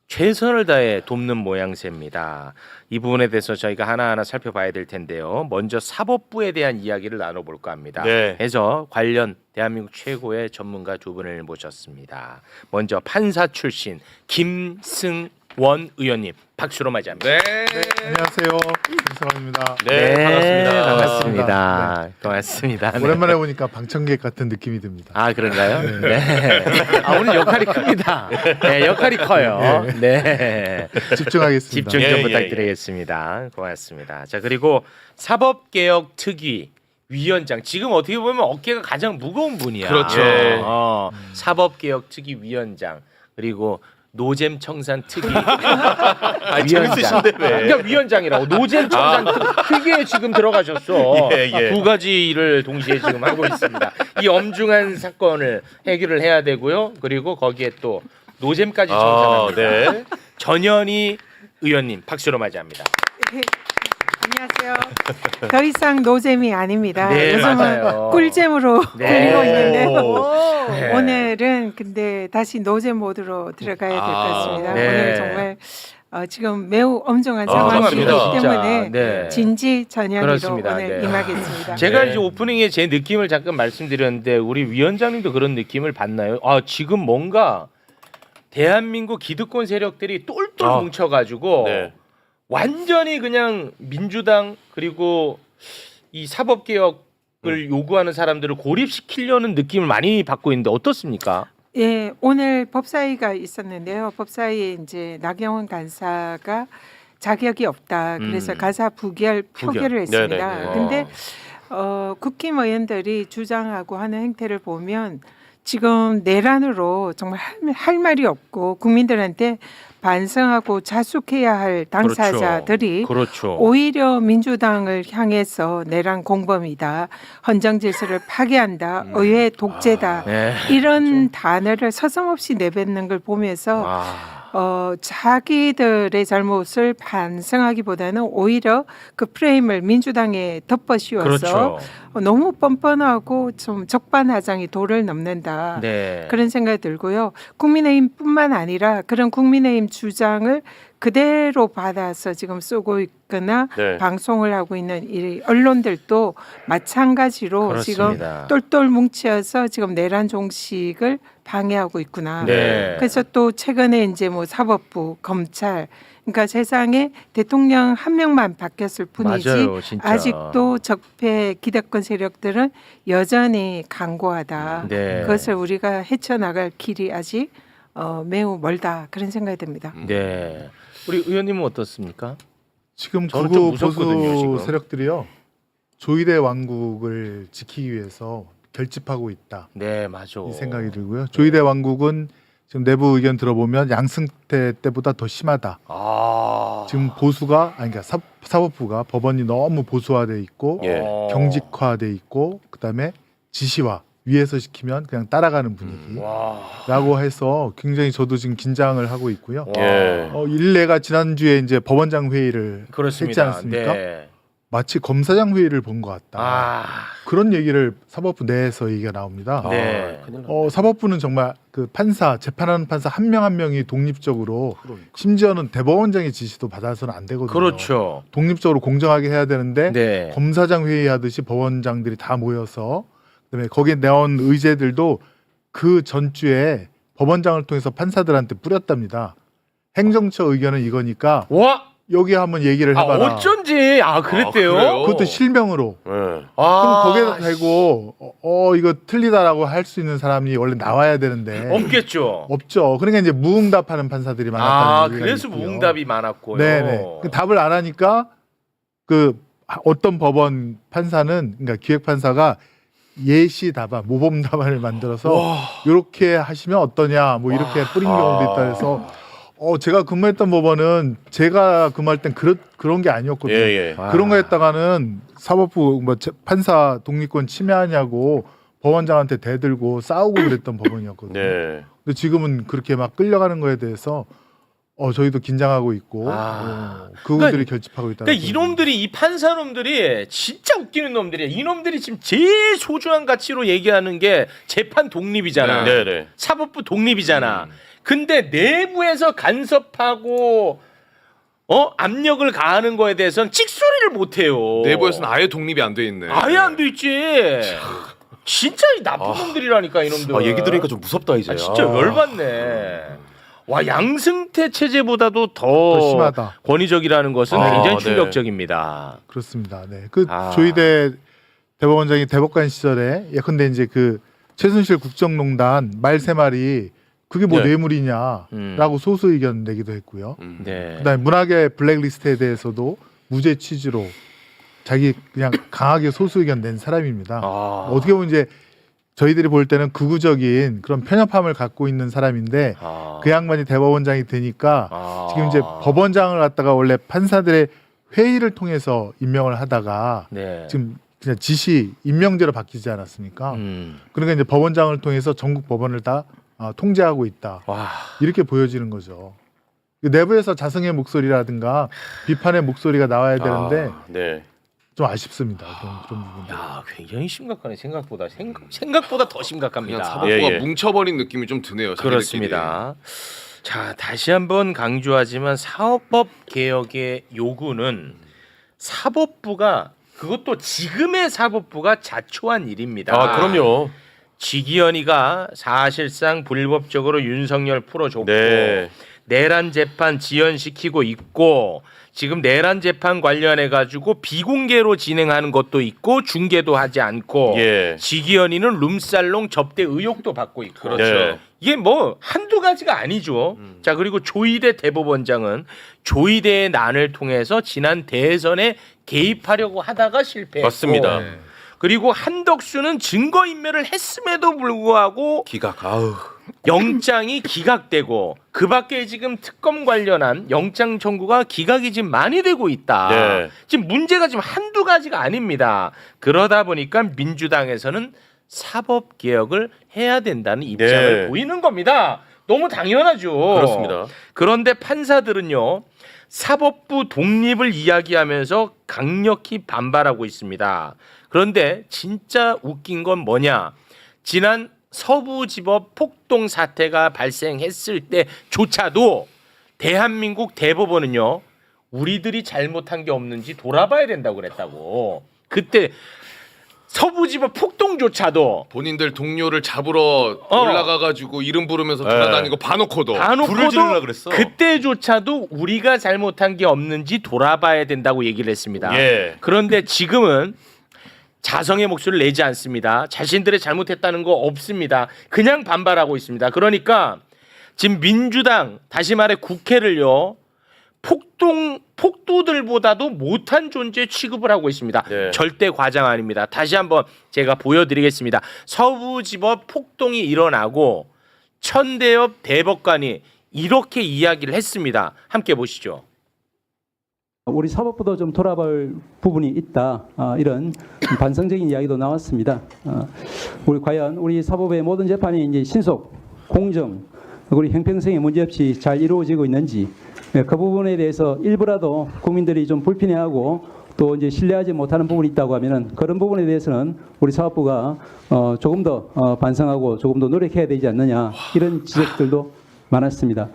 최선을 다해 돕는 모양새입니다. 이 부분에 대해서 저희가 하나하나 살펴봐야 될 텐데요. 먼저 사법부에 대한 이야기를 나눠볼까 합니다. 네. 해서 관련 대한민국 최고의 전문가 두 분을 모셨습니다. 먼저 판사 출신 김승원 의원님 박수로 맞이합니다. 네. 안녕하세요. 김성환입니다. 네, 반갑습니다. 반갑습니다. 고맙습니다. 네. 오랜만에 보니까 방청객 같은 느낌이 듭니다. 아 그런가요? 네. 아 오늘 역할이 큽니다. 네, 역할이 커요. 네. 집중하겠습니다. 집중 좀 예, 예, 부탁드리겠습니다. 고맙습니다. 자 그리고 사법개혁 특위 위원장 지금 어떻게 보면 어깨가 가장 무거운 분이야. 그렇죠. 사법개혁 특위 위원장 그리고 노잼 청산 특위 재밌으신데 왜? 그러니까 위원장이라고 노잼 청산 특위에 지금 들어가셨어. 예, 예. 두 가지 일을 동시에 지금 하고 있습니다. 이 엄중한 사건을 해결을 해야 되고요. 그리고 거기에 또 노잼까지 청산합니다. 네. 전현희 의원님 박수로 맞이합니다. 안녕하세요. 더 이상 노잼이 아닙니다. 네, 요즘은 맞아요. 꿀잼으로 네. 불리고 있는데요. 네. 오늘은 근데 다시 노잼 모드로 들어가야 될 것 같습니다. 네. 오늘 정말 지금 매우 엄중한 상황이기 맞습니다. 때문에 네. 진지전현희로 그렇습니다. 오늘 네. 임하겠습니다. 제가 네. 이제 오프닝에 제 느낌을 잠깐 말씀드렸는데 우리 위원장님도 그런 느낌을 받나요? 아 지금 뭔가 대한민국 기득권 세력들이 똘똘 뭉쳐가지고 네. 완전히 그냥 민주당 그리고 이 사법개혁을 요구하는 사람들을 고립시키려는 느낌을 많이 받고 있는데 어떻습니까? 예, 오늘 법사위가 있었는데요. 법사위에 이제 나경원 간사가 자격이 없다. 그래서 간사 부결 표결을 했습니다. 네네네. 근데 국힘의원들이 주장하고 하는 행태를 보면 지금 내란으로 정말 할 말이 없고 국민들한테 반성하고 자숙해야 할 당사자들이 그렇죠. 오히려 민주당을 향해서 내란 공범이다, 헌정 질서를 파괴한다, 의회 독재다 네. 이런 단어를 서슴없이 내뱉는 걸 보면서 자기들의 잘못을 반성하기보다는 오히려 그 프레임을 민주당에 덮어씌워서 그렇죠. 너무 뻔뻔하고 좀 적반하장이 도를 넘는다. 네. 그런 생각이 들고요. 국민의힘뿐만 아니라 그런 국민의힘 주장을 그대로 받아서 지금 쓰고 있거나 네. 방송을 하고 있는 이 언론들도 마찬가지로 그렇습니다. 지금 똘똘 뭉쳐서 지금 내란 종식을 방해하고 있구나. 네. 그래서 또 최근에 이제 뭐 사법부, 검찰, 그러니까 세상에 대통령 한 명만 바뀌었을 뿐이지 맞아요, 진짜. 아직도 적폐 기득권 세력들은 여전히 강고하다. 네. 그것을 우리가 헤쳐나갈 길이 아직 매우 멀다 그런 생각이 듭니다. 네. 우리 의원님은 어떻습니까? 지금 저는 좀 극우 무섭거든요, 보수 지금. 세력들이요. 조이대 왕국을 지키기 위해서 결집하고 있다. 네, 맞아. 이 생각이 들고요. 조이대 왕국은 지금 내부 의견 들어보면 양승태 때보다 더 심하다. 지금 보수가 아니 그러니까 사법부가 법원이 너무 보수화돼 있고 예. 경직화돼 있고 그다음에 지시화 위에서 시키면 그냥 따라가는 분위기라고 와. 해서 굉장히 저도 지금 긴장을 하고 있고요. 와. 예. 일례가 지난주에 이제 법원장 회의를 그렇습니다. 했지 않습니까? 네. 마치 검사장 회의를 본 것 같다. 아. 그런 얘기를 사법부 내에서 얘기가 나옵니다. 네. 사법부는 정말 그 판사, 재판하는 판사 한 명 한 명이 독립적으로 심지어는 대법원장의 지시도 받아서는 안 되거든요. 그렇죠. 독립적으로 공정하게 해야 되는데 네. 검사장 회의하듯이 법원장들이 다 모여서 그다음에 거기에 나온 의제들도 그 전주에 법원장을 통해서 판사들한테 뿌렸답니다. 행정처 의견은 이거니까 와. 여기 한번 얘기를 아, 해봐라. 어쩐지. 아, 그랬대요. 그래요? 그것도 실명으로. 네. 아. 그럼 거기에다 대고 이거 틀리다라고 할 수 있는 사람이 원래 나와야 되는데 없겠죠. 없죠. 그러니까 이제 무응답하는 판사들이 많았다는 아, 얘기가 그래서 있고요. 무응답이 많았고요. 네네. 그 답을 안 하니까 그 어떤 법원 판사는 그러니까 기획 판사가 예시 답안, 모범 답안을 만들어서 이렇게 하시면 어떠냐, 뭐 이렇게 뿌린 경우도 있다 해서 제가 근무했던 법원은 제가 근무할 땐 그런 게 아니었거든요. 예, 예. 그런 거 했다가는 사법부 뭐 판사 독립권 침해하냐고 법원장한테 대들고 싸우고 그랬던 법원이었거든요. 네. 근데 지금은 그렇게 막 끌려가는 거에 대해서 저희도 긴장하고 있고 그분들이 결집하고 있다. 그러니까 이놈들이 이 판사놈들이 진짜 웃기는 놈들이야. 이놈들이 지금 제일 소중한 가치로 얘기하는 게 재판 독립이잖아. 네, 네. 사법부 독립이잖아. 근데 내부에서 간섭하고 압력을 가하는 거에 대해서는 찍소리를 못 해요. 내부에서는 아예 독립이 안 돼 있네. 아예 안 돼 있지. 진짜 이 나쁜 놈들이라니까 이놈들. 얘기 들으니까 좀 무섭다 이제. 진짜 열받네. 와, 양승태 체제보다도 더 심하다. 권위적이라는 것은 아, 굉장히 네. 충격적입니다. 그렇습니다. 네. 그 아. 조희대 대법원장이 대법관 시절에 예컨대 이제 그 최순실 국정농단 말 세 마리 그게 뭐 네. 뇌물이냐라고 소수 의견 내기도 했고요. 네. 그다음에 문학의 블랙리스트에 대해서도 무죄 취지로 자기 그냥 강하게 소수 의견 낸 사람입니다. 아. 어떻게 보면 이제 저희들이 볼 때는 극우적인 그런 편협함을 갖고 있는 사람인데 아. 그 양반이 대법원장이 되니까 아. 지금 이제 법원장을 갖다가 원래 판사들의 회의를 통해서 임명을 하다가 네. 지금 그냥 지시 임명제로 바뀌지 않았습니까? 그러니까 이제 법원장을 통해서 전국 법원을 다 통제하고 있다. 와. 이렇게 보여지는 거죠. 내부에서 자성의 목소리라든가 비판의 목소리가 나와야 되는데 네. 좀 아쉽습니다. 그런 부분들. 야, 굉장히 심각하네. 생각보다 생각보다 더 그냥 심각합니다. 사법부가 예. 뭉쳐버린 느낌이 좀 드네요. 자기들끼리. 그렇습니다. 자, 다시 한번 강조하지만 사법 개혁의 요구는 사법부가 그것도 지금의 사법부가 자초한 일입니다. 아 그럼요. 지기현이가 사실상 불법적으로 윤석열 풀어줬고 네. 내란 재판 지연시키고 있고 지금 내란 재판 관련해 가지고 비공개로 진행하는 것도 있고 중계도 하지 않고 예. 지기현이는 룸살롱 접대 의혹도 받고 있고 그렇죠. 네. 이게 뭐 한두 가지가 아니죠. 자, 그리고 조희대 대법원장은 조희대의 난을 통해서 지난 대선에 개입하려고 하다가 실패했고 맞습니다. 네. 그리고 한덕수는 증거인멸을 했음에도 불구하고 기각. 아우. 영장이 기각되고 그 밖에 지금 특검 관련한 영장 청구가 기각이 지금 많이 되고 있다. 네. 지금 문제가 지금 한두 가지가 아닙니다. 그러다 보니까 민주당에서는 사법 개혁을 해야 된다는 입장을 네. 보이는 겁니다. 너무 당연하죠. 그렇습니다. 그런데 판사들은요. 사법부 독립을 이야기하면서 강력히 반발하고 있습니다. 그런데 진짜 웃긴 건 뭐냐? 지난 서부지법 폭동 사태가 발생했을 때조차도 대한민국 대법원은요. 우리들이 잘못한 게 없는지 돌아봐야 된다고 그랬다고. 그때 서부지법 폭동조차도 본인들 동료를 잡으러 올라가가지고 이름 부르면서 돌아다니고 봐놓고도 불을 지르려고 그랬어. 그때조차도 우리가 잘못한 게 없는지 돌아봐야 된다고 얘기를 했습니다. 예. 그런데 지금은 자성의 목소리를 내지 않습니다. 자신들의 잘못했다는 거 없습니다. 그냥 반발하고 있습니다. 그러니까 지금 민주당 다시 말해 국회를요. 폭도들보다도 못한 존재 취급을 하고 있습니다. 네. 절대 과장 아닙니다. 다시 한번 제가 보여드리겠습니다. 서부지법 폭동이 일어나고 천대엽 대법관이 이렇게 이야기를 했습니다. 함께 보시죠. 우리 사법부도 좀 돌아볼 부분이 있다. 이런 반성적인 이야기도 나왔습니다. 우리 과연 우리 사법의 모든 재판이 이제 신속, 공정, 우리 형평성에 문제없이 잘 이루어지고 있는지 그 부분에 대해서 일부라도 국민들이 좀 불편해하고 또 이제 신뢰하지 못하는 부분이 있다고 하면은 그런 부분에 대해서는 우리 사법부가 조금 더 반성하고 조금 더 노력해야 되지 않느냐 이런 지적들도 많았습니다.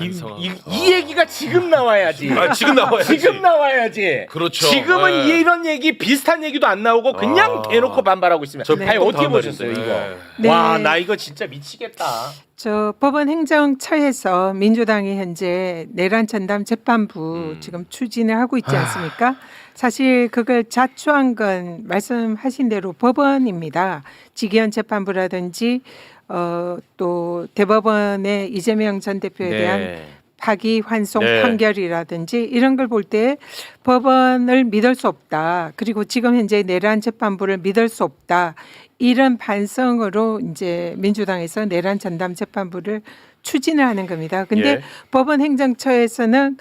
이 얘기가 지금 나와야지. 지금 나와야지. 지금 나와야지. 그렇죠. 지금은 네. 이런 얘기 비슷한 얘기도 안 나오고 그냥 대놓고 반발하고 있습니다. 저 아니 폭동 어떻게 다음 보셨어요 날인데. 이거? 네. 와, 나 이거 진짜 미치겠다. 저 법원 행정처에서 민주당이 현재 내란 전담 재판부 지금 추진을 하고 있지 않습니까? 사실 그걸 자초한 건 말씀하신 대로 법원입니다. 지기현 재판부라든지 또 대법원의 이재명 전 대표에 대한 파기환송 네. 판결이라든지 이런 걸 볼 때 법원을 믿을 수 없다. 그리고 지금 현재 내란 재판부를 믿을 수 없다. 이런 반성으로 이제 민주당에서 내란 전담 재판부를 추진을 하는 겁니다. 근데 예. 법원 행정처에서는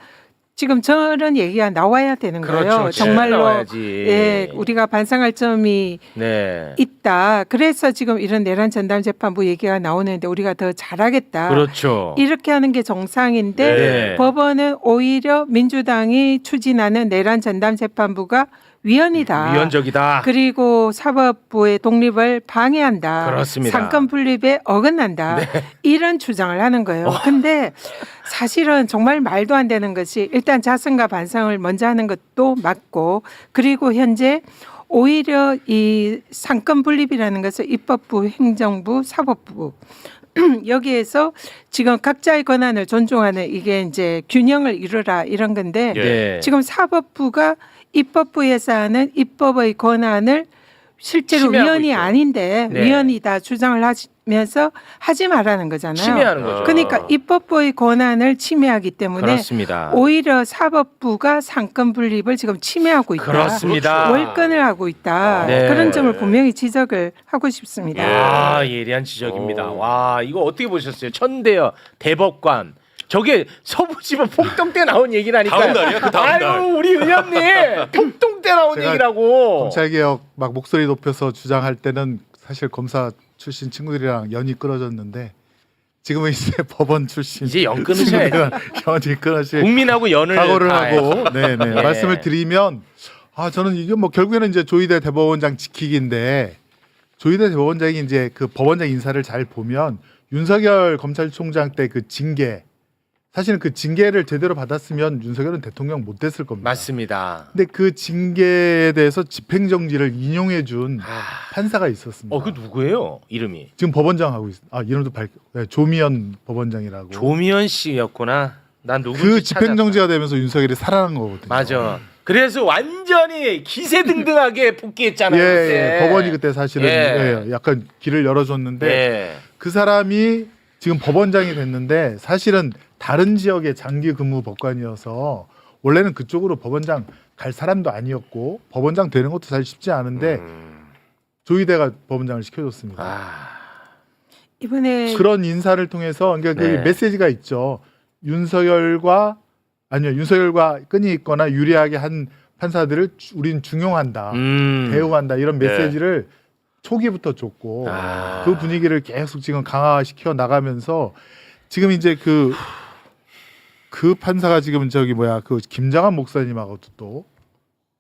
지금 저런 얘기가 나와야 되는 거예요. 그렇죠. 정말로 나와야지. 예, 우리가 반성할 점이 네. 있다. 그래서 지금 이런 내란 전담 재판부 얘기가 나오는데 우리가 더 잘하겠다. 그렇죠. 이렇게 하는 게 정상인데 네. 법원은 오히려 민주당이 추진하는 내란 전담 재판부가 위헌이다. 위헌적이다. 그리고 사법부의 독립을 방해한다. 그렇습니다. 상권 분립에 어긋난다. 이런 주장을 하는 거예요. 근데 사실은 정말 말도 안 되는 것이 일단 자성과 반성을 먼저 하는 것도 맞고 그리고 현재 오히려 이 상권 분립이라는 것을 입법부, 행정부, 사법부 여기에서 지금 각자의 권한을 존중하는 이게 이제 균형을 이루라 이런 건데 네. 지금 사법부가 입법부에서 하는 입법의 권한을 실제로 침해하고 위헌이 있죠. 아닌데 네. 위헌이다 주장을 하면서 하지 말라는 거잖아요. 침해하는 거죠. 그러니까 입법부의 권한을 침해하기 때문에 그렇습니다. 오히려 사법부가 상권 분립을 지금 침해하고 있다. 그렇습니다. 월권을 하고 있다. 네. 그런 점을 분명히 지적을 하고 싶습니다. 아, 예리한 지적입니다. 와, 이거 어떻게 보셨어요? 천대여 대법관. 저게 서부지법 폭동 때 나온 얘기라니까. 다음 날이야? 그 다음 날. 아유, 우리 의원님 폭동 때 나온 제가 얘기라고. 검찰개혁 막 목소리 높여서 주장할 때는 사실 검사 출신 친구들이랑 연이 끊어졌는데 지금은 이제 법원 출신 이제 연 끊으셔야지. 친구들이랑 연이 끊어질 국민하고 연을 각오를 다 하고 네네 예. 말씀을 드리면 저는 이게 뭐 결국에는 이제 조희대 대법원장 지키기인데 조희대 대법원장이 이제 그 법원장 인사를 잘 보면 윤석열 검찰총장 때 그 징계 사실은 그 징계를 제대로 받았으면 윤석열은 대통령 못 됐을 겁니다. 맞습니다. 근데 그 징계에 대해서 집행정지를 인용해준 아, 판사가 있었습니다. 그 누구예요? 이름이 지금 법원장 하고 있. 이름도 조미연 법원장이라고. 조미연 씨였구나. 난 누군지 그 찾았다. 집행정지가 되면서 윤석열이 살아난 거거든요. 맞아. 그래서 완전히 기세등등하게 복귀했잖아요. 예, 그때. 법원이 그때 사실은 예. 예, 약간 길을 열어줬는데 예. 그 사람이 지금 법원장이 됐는데 사실은 다른 지역의 장기 근무 법관이어서 원래는 그쪽으로 법원장 갈 사람도 아니었고 법원장 되는 것도 사실 쉽지 않은데 조희대가 법원장을 시켜줬습니다. 아, 이번에 그런 인사를 통해서 그러니까 네. 그 메시지가 있죠. 윤석열과 끈이 있거나 유리하게 한 판사들을 우리는 중용한다, 대우한다 이런 네. 메시지를 초기부터 줬고 아. 그 분위기를 계속 지금 강화시켜 나가면서 지금 이제 그 판사가 지금 그 김장한 목사님하고도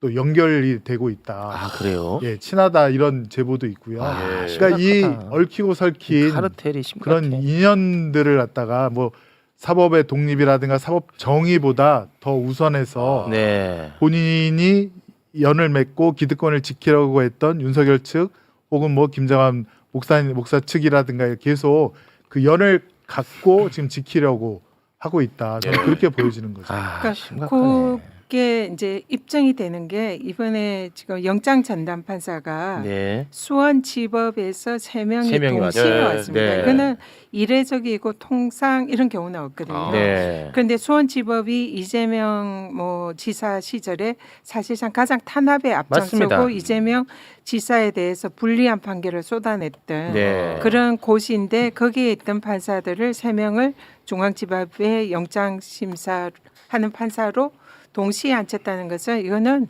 또 연결이 되고 있다. 아 그래요? 예, 친하다 이런 제보도 있고요. 아, 예. 그러니까 이 심각하다. 얽히고 설킨 카르텔이 심각해. 그런 인연들을 갖다가 뭐 사법의 독립이라든가 사법 정의보다 더 우선해서 네. 본인이 연을 맺고 기득권을 지키려고 했던 윤석열 측 혹은 뭐 김장한 목사 측이라든가 계속 그 연을 갖고 지금 지키려고 하고 있다. 저는 그렇게 보여지는 거죠. 아, 그러니까 심각하네. 그게 이제 입증이 되는 게 이번에 지금 영장 전담 판사가 네. 수원지법에서 세 명이 세 명이 동시에 왔어요. 왔습니다. 네. 이거는 이례적이고 통상 이런 경우는 없거든요. 네. 그런데 수원지법이 이재명 지사 시절에 사실상 가장 탄압에 앞장서고 맞습니다. 이재명 지사에 대해서 불리한 판결을 쏟아냈던 네. 그런 곳인데 거기에 있던 판사들을 세 명을 중앙지법에 영장 심사하는 판사로 동시에 앉혔다는 것은 이거는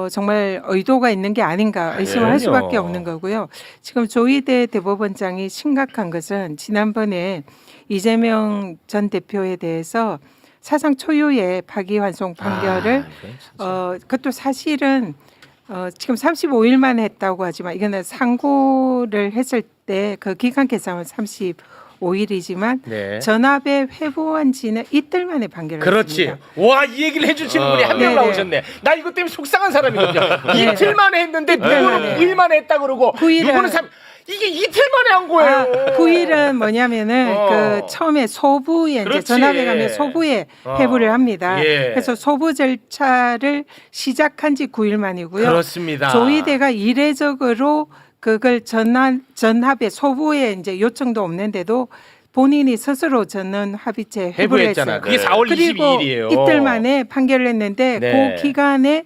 정말 의도가 있는 게 아닌가 의심을 할 그럼요. 수밖에 없는 거고요. 지금 조희대 대법원장이 심각한 것은 지난번에 이재명 전 대표에 대해서 사상 초유의 파기환송 판결을 이건 진짜. 그것도 사실은 지금 35일 만에 했다고 하지만 이거는 상고를 했을 때 그 기간 계산은 35일이지만 네. 전압에 회부한 지는 이틀 만에 판결을 그렇지. 했습니다. 와, 이 얘기를 해주시는 분이 한 명 네네. 나오셨네. 나 이것 때문에 속상한 사람이거든요. 네. 이틀 만에 했는데 누구는 네네. 9일 만에 했다 그러고 9일은 누구는 이게 이틀 만에 한 거예요. 9일은 뭐냐면은 어. 그 처음에 소부에 이제 그렇지. 전압에 가면 소부에 회부를 합니다. 예. 그래서 소부 절차를 시작한 지 9일 만이고요. 그렇습니다. 조희대가 이례적으로 그걸 전합에 소부에 이제 요청도 없는데도 본인이 스스로 전원 합의체 회부를 회부했잖아. 했어요. 그게 4월 그리고 22일이에요. 이틀 만에 판결을 했는데 네. 그 기간에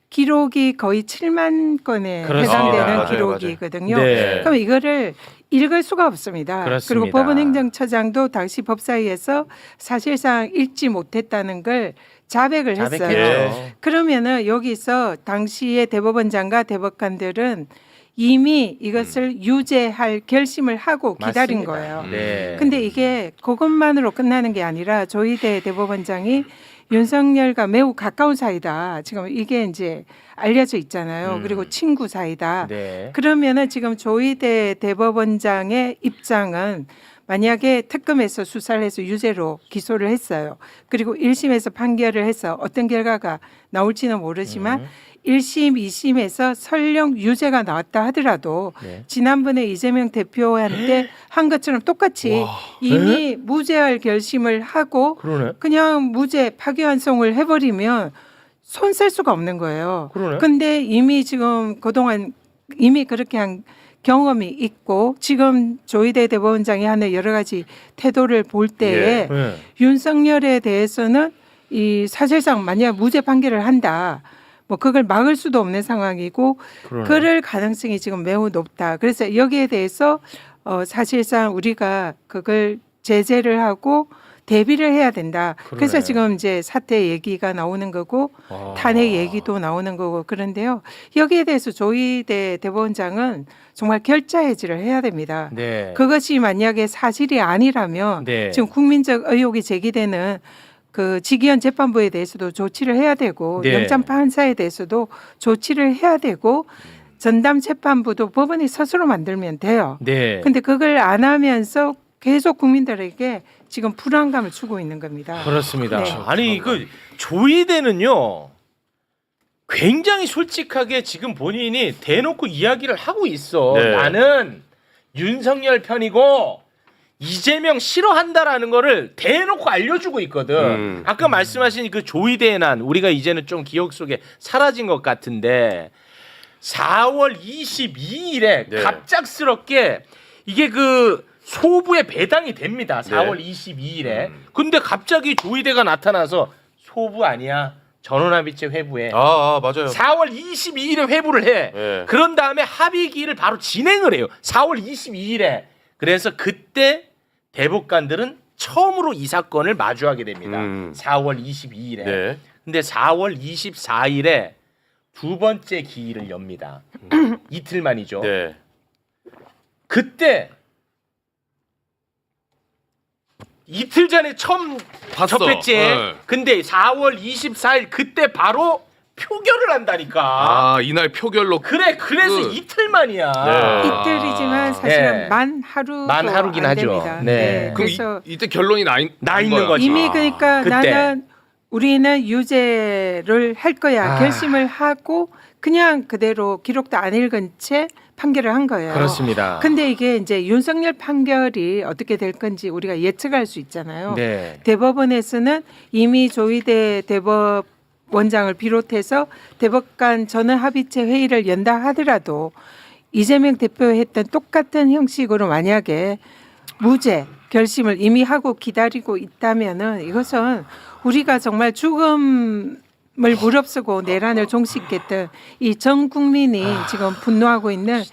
기록이 거의 7만 건에 그렇습니다. 해당되는 맞아요, 기록이거든요. 네. 그럼 이거를 읽을 수가 없습니다. 그렇습니다. 그리고 법원행정처장도 당시 법사위에서 사실상 읽지 못했다는 걸 자백을 했어요. 자백했죠. 그러면은 여기서 당시의 대법원장과 대법관들은 이미 이것을 유죄할 결심을 하고 기다린 맞습니다. 거예요. 네. 근데 이게 그것만으로 끝나는 게 아니라 조희대 대법원장이 윤석열과 매우 가까운 사이다. 지금 이게 이제 알려져 있잖아요. 그리고 친구 사이다. 네. 그러면은 지금 조희대 대법원장의 입장은 만약에 특검에서 수사를 해서 유죄로 기소를 했어요. 그리고 1심에서 판결을 해서 어떤 결과가 나올지는 모르지만 1심, 2심에서 설령 유죄가 나왔다 하더라도 네. 지난번에 이재명 대표한테 한 것처럼 똑같이 이미 무죄할 결심을 하고 그러네. 그냥 무죄 파기환송을 해버리면 손 셀 수가 없는 거예요. 그러네. 근데 이미 지금 그동안 이미 그렇게 한 경험이 있고 지금 조희대 대법원장이 하는 여러 가지 태도를 볼 때에 네. 윤석열에 대해서는 이 사실상 만약 무죄 판결을 한다. 뭐 그걸 막을 수도 없는 상황이고 그러네. 그럴 가능성이 지금 매우 높다. 그래서 여기에 대해서 사실상 우리가 그걸 제재를 하고 대비를 해야 된다. 그래서 그러네. 지금 이제 사퇴 얘기가 나오는 거고 아. 탄핵 얘기도 나오는 거고 그런데요. 여기에 대해서 조희대 대법원장은 정말 결자해지를 해야 됩니다. 네. 그것이 만약에 사실이 아니라면 네. 지금 국민적 의혹이 제기되는 그 직위원 재판부에 대해서도 조치를 해야 되고 네. 영장 판사에 대해서도 조치를 해야 되고 전담 재판부도 법원이 스스로 만들면 돼요. 네. 근데 그걸 안 하면서 계속 국민들에게 지금 불안감을 주고 있는 겁니다. 그렇습니다. 네. 아니 그 조희대는요 굉장히 솔직하게 지금 본인이 대놓고 이야기를 하고 있어. 네. 나는 윤석열 편이고 이재명 싫어한다라는 거를 대놓고 알려주고 있거든. 아까 말씀하신 그 조희대의 난 우리가 이제는 좀 기억 속에 사라진 것 같은데 4월 22일에 네. 갑작스럽게 이게 그 소부에 배당이 됩니다. 4월 네. 22일에. 근데 갑자기 조희대가 나타나서 소부 아니야. 전원합의체 회부해. 맞아요. 4월 22일에 회부를 해. 네. 그런 다음에 합의기를 바로 진행을 해요. 4월 22일에. 그래서 그때 대법관들은 처음으로 이 사건을 마주하게 됩니다. 4월 22일에. 네. 근데 4월 24일에 두 번째 기일을 엽니다. 이틀 만이죠. 네. 그때 이틀 전에 처음 봤어. 접했지. 네. 근데 4월 24일 그때 바로 표결을 한다니까. 이날 표결로 그래 그래서 그- 이틀 만이야. 네. 이틀이지만 사실은 네. 만 하루 만 하루긴 안 하죠. 됩니다. 네. 그럼 그래서 이때 결론이 나 있는 거지. 이미 그러니까 그때. 나는 우리는 유죄를 할 거야 결심을 하고 그냥 그대로 기록도 안 읽은 채 판결을 한 거예요. 그렇습니다. 근데 이게 이제 윤석열 판결이 어떻게 될 건지 우리가 예측할 수 있잖아요. 네. 대법원에서는 이미 조희대 대법원장을 비롯해서 대법관 전원 합의체 회의를 연다 하더라도 이재명 대표가 했던 똑같은 형식으로 만약에 무죄 결심을 이미 하고 기다리고 있다면은 이것은 우리가 정말 죽음을 무릅쓰고 내란을 종식했던 이 전 국민이 지금 분노하고 있는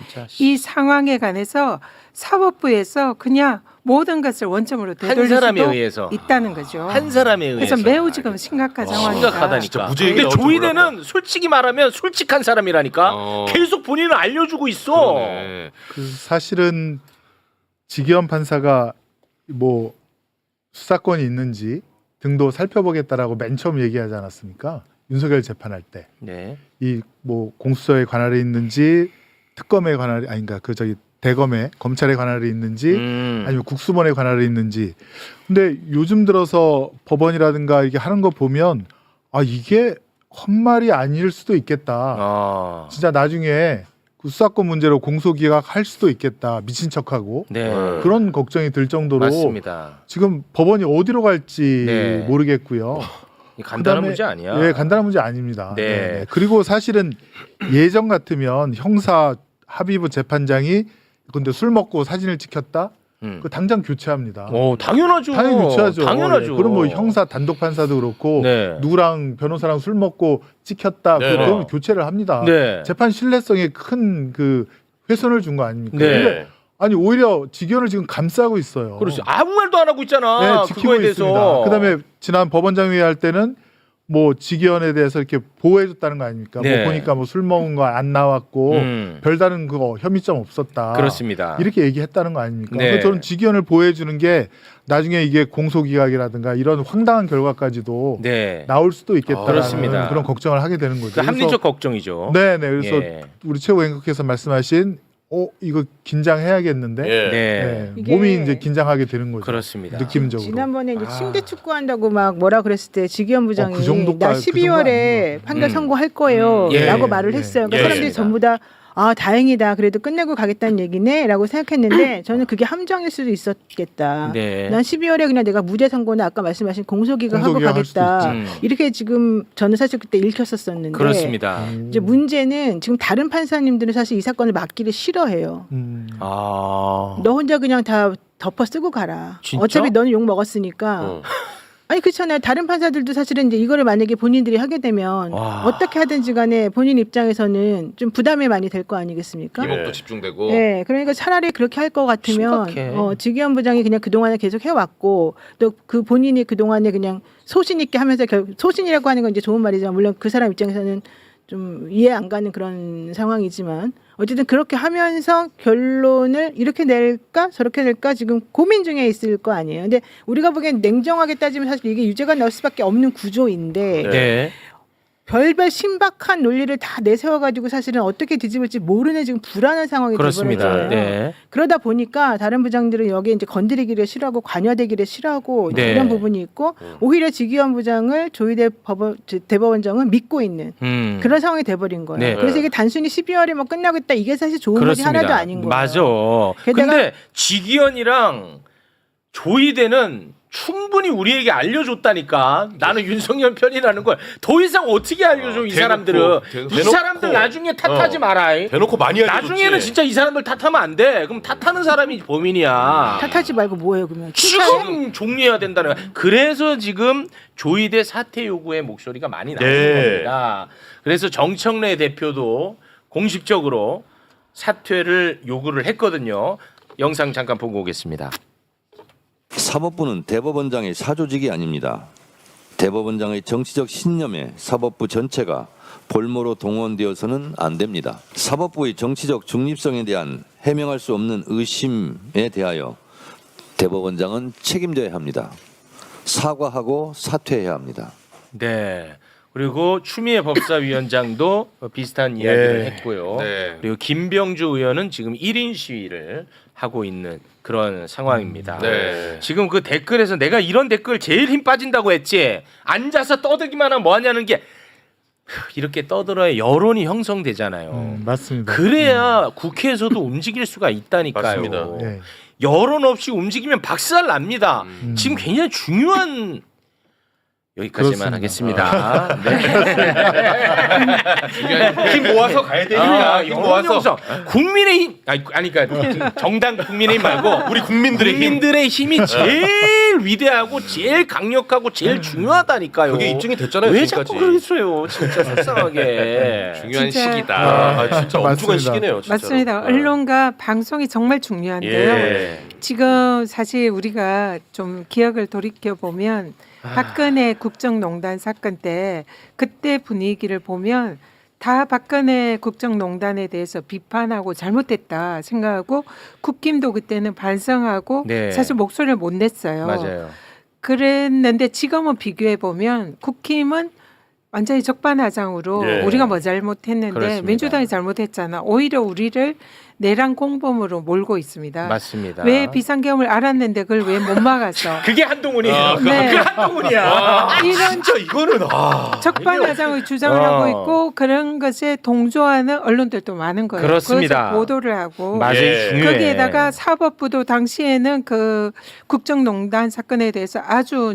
이 상황에 관해서 사법부에서 그냥 모든 것을 원점으로 되돌릴 사람에 수도 의해서. 있다는 거죠. 한 사람에 의해서. 그래서 매우 지금 심각한 상황이다. 심각하다니까. 진짜 무죄 얘기 근데 나올 줄 조희대는 솔직히 말하면 솔직한 사람이라니까. 계속 본인은 알려주고 있어. 그러네. 그 사실은 직위원 판사가 뭐 수사권이 있는지 등도 살펴보겠다라고 맨 처음 얘기하지 않았습니까? 윤석열 재판할 때 네. 이 뭐 공수처에 관할이 있는지 특검에 관할이 아닌가 그 저기 대검에 검찰에 관할이 있는지 아니면 국수본에 관할이 있는지. 근데 요즘 들어서 법원이라든가 이게 하는 거 보면 이게 헛말이 아닐 수도 있겠다. 진짜 나중에 그 수사권 문제로 공소기각할 수도 있겠다. 미친 척하고 네. 그런 걱정이 들 정도로 맞습니다. 지금 법원이 어디로 갈지 네. 모르겠고요. 간단한 그다음에- 문제 아니야. 예, 간단한 문제 아닙니다. 네. 네. 그리고 사실은 예전 같으면 형사 합의부 재판장이 근데 술 먹고 사진을 찍혔다? 그 당장 교체합니다. 당연하죠. 당연히 교체하죠. 당연하죠. 예. 그럼 뭐 형사 단독 판사도 그렇고 네. 누구랑 변호사랑 술 먹고 찍혔다. 네. 그러면 교체를 합니다. 네. 재판 신뢰성에 큰 그 훼손을 준 거 아닙니까? 네. 근데 아니 오히려 직위원을 지금 감싸고 있어요. 그렇지. 아무 말도 안 하고 있잖아. 네, 지키고 그거에 대해서. 있습니다. 그다음에 지난 법원장 회의 할 때는 뭐 직위원에 대해서 이렇게 보호해줬다는 거 아닙니까? 네. 뭐 보니까 뭐 술 먹은 거 안 나왔고 별다른 그거 혐의점 없었다. 그렇습니다. 이렇게 얘기했다는 거 아닙니까? 네. 그래서 저는 직위원을 보호해주는 게 나중에 이게 공소기각이라든가 이런 황당한 결과까지도 네. 나올 수도 있겠다라는 그렇습니다. 그런 걱정을 하게 되는 거죠. 그 합리적 걱정이죠. 네네. 그래서 예. 우리 최고행국께서 말씀하신 이거 긴장해야겠는데 네. 네. 이게 몸이 이제 긴장하게 되는 거죠. 그렇습니다. 느낌적으로. 지난번에 이제 침대 축구한다고 막 뭐라 그랬을 때 지기현 부장이 그 정도까- 나 그 정도 12월에 아니고. 판결 선고할 거예요 예. 라고 말을 했어요. 그러니까 예. 사람들이 전부 다 아 다행이다 그래도 끝내고 가겠다는 얘기네 라고 생각했는데 저는 그게 함정일 수도 있었겠다. 네. 난 12월에 그냥 내가 무죄 선고나 아까 말씀하신 공소기각 하고 공소기각 할 수도 가겠다. 있지. 이렇게 지금 저는 사실 그때 읽혔었었는데 그렇습니다. 이제 문제는 지금 다른 판사님들은 사실 이 사건을 맡기를 싫어해요. 아. 너 혼자 그냥 다 덮어 쓰고 가라. 진짜? 어차피 너는 욕 먹었으니까. 아니 그렇잖아요. 다른 판사들도 사실은 이제 이거를 만약에 본인들이 하게 되면 와. 어떻게 하든지 간에 본인 입장에서는 좀 부담이 많이 될 거 아니겠습니까? 이목도 집중되고. 네, 그러니까 차라리 그렇게 할 것 같으면 심각해. 지기현 부장이 그냥 그 동안에 계속 해왔고 또 그 본인이 그 동안에 그냥 소신 있게 하면서 소신이라고 하는 건 이제 좋은 말이지만 물론 그 사람 입장에서는 좀 이해 안 가는 그런 상황이지만 어쨌든 그렇게 하면서 결론을 이렇게 낼까 저렇게 낼까 지금 고민 중에 있을 거 아니에요. 근데 우리가 보기엔 냉정하게 따지면 사실 이게 유죄가 나올 수밖에 없는 구조인데 네. 별별 신박한 논리를 다 내세워가지고 사실은 어떻게 뒤집을지 모르는 지금 불안한 상황이 그렇습니다. 되버렸잖아요. 네. 그러다 보니까 다른 부장들은 여기에 이제 건드리기를 싫어하고 관여되기를 싫어하고 네. 이런 부분이 있고 오히려 지기현 부장을 조희대 대법원장은 믿고 있는 그런 상황이 돼버린 거예요. 네. 그래서 이게 단순히 12월에 뭐 끝나겠다 이게 사실 좋은 말이 하나도 아닌 거예요. 맞아. 게다가- 근데 지기현이랑 조희대는 충분히 우리에게 알려줬다니까. 나는 윤석열 편이라는 걸 더 이상 어떻게 알려줘 이 대놓고, 사람들은. 이 대놓고. 사람들 나중에 탓하지 마라. 대놓고 많이 알려줬지. 나중에는 진짜 이 사람들 탓하면 안 돼. 그럼 탓하는 사람이 범인이야. 탓하지 말고 뭐예요 그러면? 칭찬해? 지금 종리해야 된다는 거야. 그래서 지금 조희대 사퇴 요구의 목소리가 많이 나오는 네. 겁니다. 그래서 정청래 대표도 공식적으로 사퇴를 요구를 했거든요. 영상 잠깐 보고 오겠습니다. 사법부는 대법원장의 사조직이 아닙니다. 대법원장의 정치적 신념에 사법부 전체가 볼모로 동원되어서는 안 됩니다. 사법부의 정치적 중립성에 대한 해명할 수 없는 의심에 대하여 대법원장은 책임져야 합니다. 사과하고 사퇴해야 합니다. 네. 그리고 추미애 법사위원장도 비슷한 이야기를 했고요. 네. 그리고 김병주 의원은 지금 1인 시위를 하고 있는 그런 상황입니다. 네. 지금 그 댓글에서 내가 이런 댓글 제일 힘 빠진다고 했지. 앉아서 떠들기만 하면 뭐하냐는 게 이렇게 떠들어야 여론이 형성되잖아요. 맞습니다. 그래야 국회에서도 움직일 수가 있다니까요. 맞습니다. 네. 여론 없이 움직이면 박살 납니다. 지금 굉장히 중요한 여기까지만 그렇습니다. 하겠습니다. 네. 힘 모아서 가야 되니까. 힘 모아서. 국민의힘 아니 그러니까 정당 국민의힘 말고 우리 국민들의 힘이 제일 위대하고 제일 강력하고 제일 중요하다니까요. 그게 입증이 됐잖아요. 왜 지금까지. 자꾸 그러겠어요? 진짜 속상하게. 중요한 진짜- 시기다. 아, 진짜 엄중한 맞습니다. 시기네요. 진짜로. 맞습니다. 언론과 방송이 정말 중요한데요. 예. 지금 사실 우리가 좀 기억을 돌이켜 보면 박근혜 국정농단 사건 때 그때 분위기를 보면 다 박근혜 국정농단에 대해서 비판하고 잘못됐다 생각하고 국힘도 그때는 반성하고 네. 사실 목소리를 못 냈어요. 맞아요. 그랬는데 지금은 비교해 보면 국힘은 완전히 적반하장으로 예. 우리가 뭐 잘못했는데 그렇습니다. 민주당이 잘못했잖아. 오히려 우리를 내란 공범으로 몰고 있습니다. 맞습니다. 왜 비상계엄을 알았는데 그걸 왜 못 막았어? 그게 한동훈이에요. 네. 그게 한동훈이야. 이런 진짜 이거는 적반하장의 주장을 어. 하고 있고 그런 것에 동조하는 언론들도 많은 거예요. 그렇습니다. 그래서 보도를 하고 맞아요. 예. 중요해. 거기에다가 사법부도 당시에는 그 국정농단 사건에 대해서 아주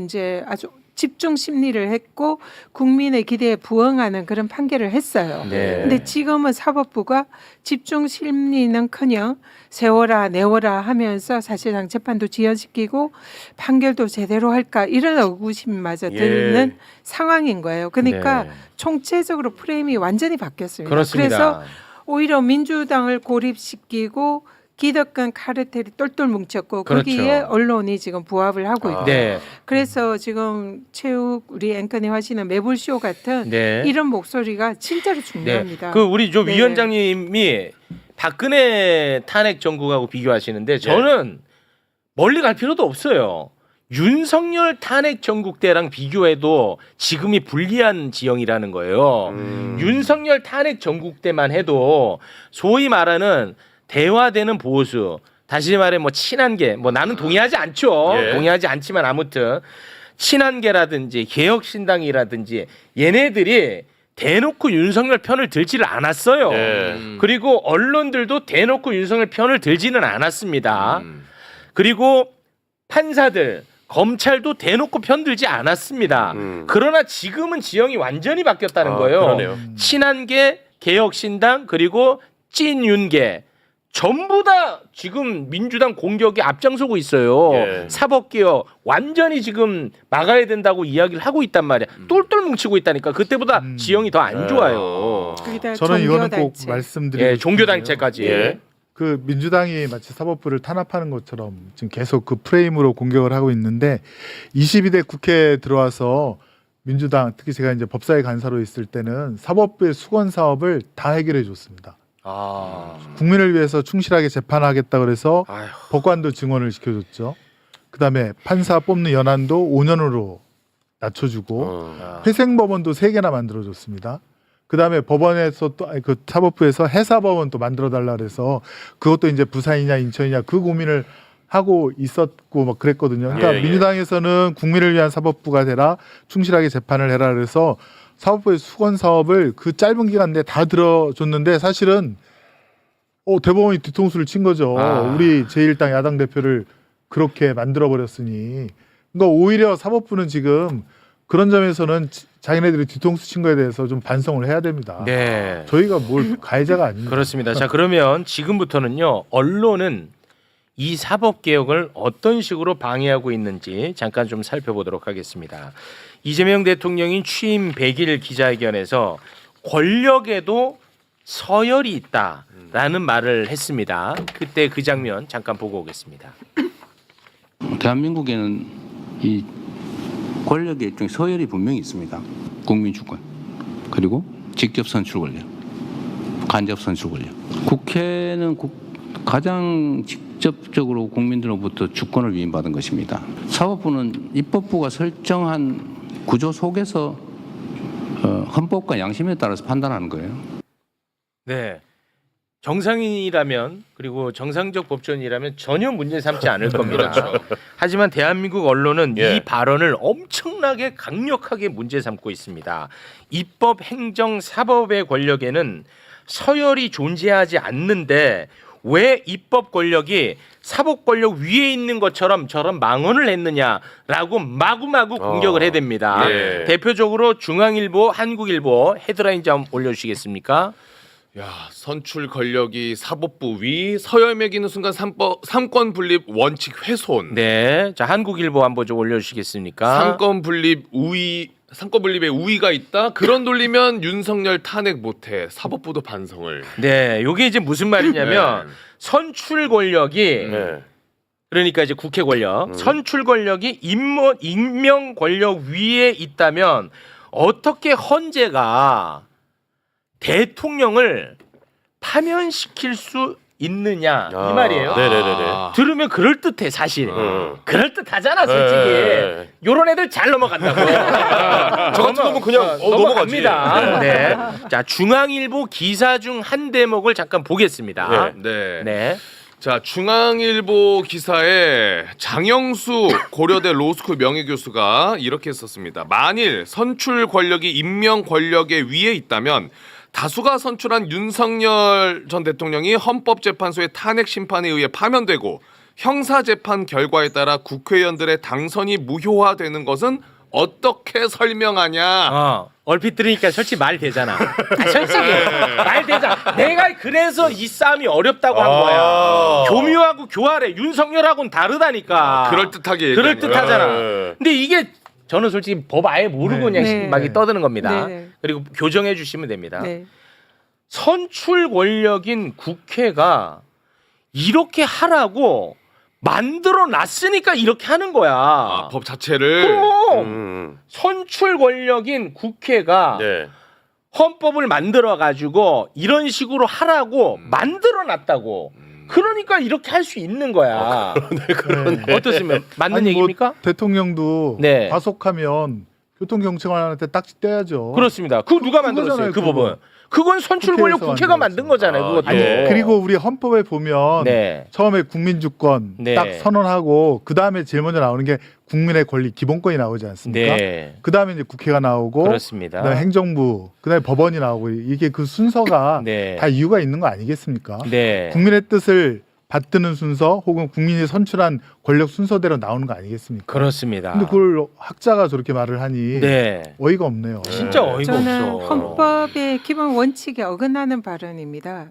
집중 심리를 했고 국민의 기대에 부응하는 그런 판결을 했어요. 네. 근데 지금은 사법부가 집중 심리는커녕 세워라 내워라 하면서 사실상 재판도 지연시키고 판결도 제대로 할까 이런 의구심마저 드는 상황인 거예요. 그러니까 네. 총체적으로 프레임이 완전히 바뀌었습니다. 그렇습니다. 그래서 오히려 민주당을 고립시키고 기득권 카르텔이 똘똘 뭉쳤고 그렇죠. 거기에 언론이 지금 부합을 하고 있다. 네. 그래서 지금 최욱 우리 앵커님 하시는 매불쇼 같은 네. 이런 목소리가 진짜로 네. 중요합니다. 그 우리 조 네. 위원장님이 박근혜 탄핵 정국하고 비교하시는데 저는 멀리 갈 필요도 없어요. 윤석열 탄핵 정국 때랑 비교해도 지금이 불리한 지형이라는 거예요. 윤석열 탄핵 정국 때만 해도 소위 말하는 대화되는 보수, 다시 말해 뭐 친한계, 뭐 나는 동의하지 않죠. 예. 동의하지 않지만 아무튼 친한계라든지 개혁신당이라든지 얘네들이 대놓고 윤석열 편을 들지를 않았어요. 예. 그리고 언론들도 대놓고 윤석열 편을 들지는 않았습니다. 그리고 판사들, 검찰도 대놓고 편들지 않았습니다. 그러나 지금은 지형이 완전히 바뀌었다는 거예요. 그러네요. 친한계, 개혁신당 그리고 찐윤계 전부 다 지금 민주당 공격에 앞장서고 있어요. 예. 사법개혁 완전히 지금 막아야 된다고 이야기를 하고 있단 말이야. 똘똘 뭉치고 있다니까. 그때보다 지형이 더 안 좋아요. 거기다 저는 이거는 꼭 종교단체. 말씀드리고 예, 종교 싶은데요. 단체까지. 예. 그 민주당이 마치 사법부를 탄압하는 것처럼 지금 계속 그 프레임으로 공격을 하고 있는데 22대 국회에 들어와서 민주당 특히 제가 이제 법사위 간사로 있을 때는 사법부의 수건 사업을 다 해결해 줬습니다. 아. 국민을 위해서 충실하게 재판하겠다 그래서 아휴. 법관도 증언을 시켜줬죠. 그다음에 판사 뽑는 연한도 5년으로 낮춰주고 회생법원도 3개나 만들어줬습니다. 그다음에 법원에서 또 그 사법부에서 해사법원 또 만들어달라 그래서 그것도 이제 부산이냐 인천이냐 그 고민을 하고 있었고 막 그랬거든요. 그러니까 예, 예. 민주당에서는 국민을 위한 사법부가 되라 충실하게 재판을 해라 그래서 사법부의 수건 사업을 그 짧은 기간 내에 다 들어줬는데 사실은 대법원이 뒤통수를 친 거죠. 아. 우리 제1당 야당 대표를 그렇게 만들어 버렸으니. 그러니까 오히려 사법부는 지금 그런 점에서는 자기네들이 뒤통수 친 거에 대해서 좀 반성을 해야 됩니다. 네. 저희가 뭘 가해자가 아닙니다. 그렇습니다. 자, 그러면 지금부터는요. 언론은 이 사법 개혁을 어떤 식으로 방해하고 있는지 잠깐 좀 살펴보도록 하겠습니다. 이재명 대통령이 취임 100일 기자회견에서 권력에도 서열이 있다라는 말을 했습니다. 그때 그 장면 잠깐 보고 오겠습니다. 대한민국에는 이 권력의 일종의 서열이 분명히 있습니다. 국민 주권, 그리고 직접 선출 권력, 간접 선출 권력. 국회는 가장 직접적으로 국민들로부터 주권을 위임받은 것입니다. 사법부는 입법부가 설정한 구조 속에서 헌법과 양심에 따라서 판단하는 거예요. 네. 정상인이라면 그리고 정상적 법조인이라면 전혀 문제 삼지 않을 겁니다. 하지만 대한민국 언론은 예. 이 발언을 엄청나게 강력하게 문제 삼고 있습니다. 입법, 행정, 사법의 권력에는 서열이 존재하지 않는데 왜 입법 권력이 사법 권력 위에 있는 것처럼 저런 망언을 했느냐라고 마구마구 공격을 해댑니다. 예. 대표적으로 중앙일보, 한국일보 헤드라인 좀 올려주시겠습니까? 야, 선출 권력이 사법부 위, 서열 매기는 순간 삼권 분립 원칙 훼손. 네, 자 한국일보 한번 좀 올려주시겠습니까? 삼권 분립의 우위가 있다. 그런 논리면 윤석열 탄핵 못해. 사법부도 반성을. 네, 요게 이제 무슨 말이냐면 선출 권력이 네. 그러니까 이제 국회 권력, 선출 권력이 임명 권력 위에 있다면 어떻게 헌재가 대통령을 파면시킬 수 있느냐 이 말이에요. 네네네네. 들으면 그럴 듯해 사실. 그럴 듯하잖아 솔직히. 네. 요런 애들 잘 넘어간다고. 저 같은 놈은 그냥 넘어가지. 넘어갑니다. 네. 자 중앙일보 기사 중 한 대목을 잠깐 보겠습니다. 네. 네. 자, 중앙일보 기사에 장영수 고려대 로스쿨 명예교수가 이렇게 썼습니다. 만일 선출 권력이 임명 권력의 위에 있다면 다수가 선출한 윤석열 전 대통령이 헌법재판소의 탄핵 심판에 의해 파면되고 형사재판 결과에 따라 국회의원들의 당선이 무효화되는 것은 어떻게 설명하냐? 얼핏 들으니까 솔직히 말 되잖아. 솔직히 말 되잖아. 내가 그래서 이 싸움이 어렵다고 한 거야. 교묘하고 교활해. 윤석열하고는 다르다니까. 그럴듯하게 그럴 얘기하니까. 듯하잖아. 네. 근데 이게 저는 솔직히 법 아예 모르고 그냥 네. 막 떠드는 겁니다. 네. 그리고 교정해 주시면 됩니다. 네. 선출 권력인 국회가 이렇게 하라고 만들어 놨으니까 이렇게 하는 거야. 아, 법 자체를. 그럼 선출 권력인 국회가 네. 헌법을 만들어 가지고 이런 식으로 하라고 만들어 놨다고. 그러니까 이렇게 할 수 있는 거야. 어떻습니까? 맞는 아니, 얘기입니까? 뭐 대통령도 네. 과속하면 교통경찰관한테 딱지 떼야죠. 그렇습니다. 그거 누가 만들었어요? 그 그거잖아요, 법은. 그건 선출 권력 국회에서 국회가 만든 거잖아요. 그것도. 아니 그리고 우리 헌법에 보면 네. 처음에 국민주권 네. 딱 선언하고 그 다음에 제일 먼저 나오는 게 국민의 권리 기본권이 나오지 않습니까? 네. 그 다음에 이제 국회가 나오고 그렇습니다. 그다음에 행정부, 그다음에 법원이 나오고 이게 그 순서가 네. 다 이유가 있는 거 아니겠습니까? 네. 국민의 뜻을 받드는 순서 혹은 국민이 선출한 권력 순서대로 나오는 거 아니겠습니까? 그렇습니다. 근데 그걸 학자가 저렇게 말을 하니 네. 어이가 없네요. 진짜 어이가 저는 없어. 헌법의 기본 원칙에 어긋나는 발언입니다.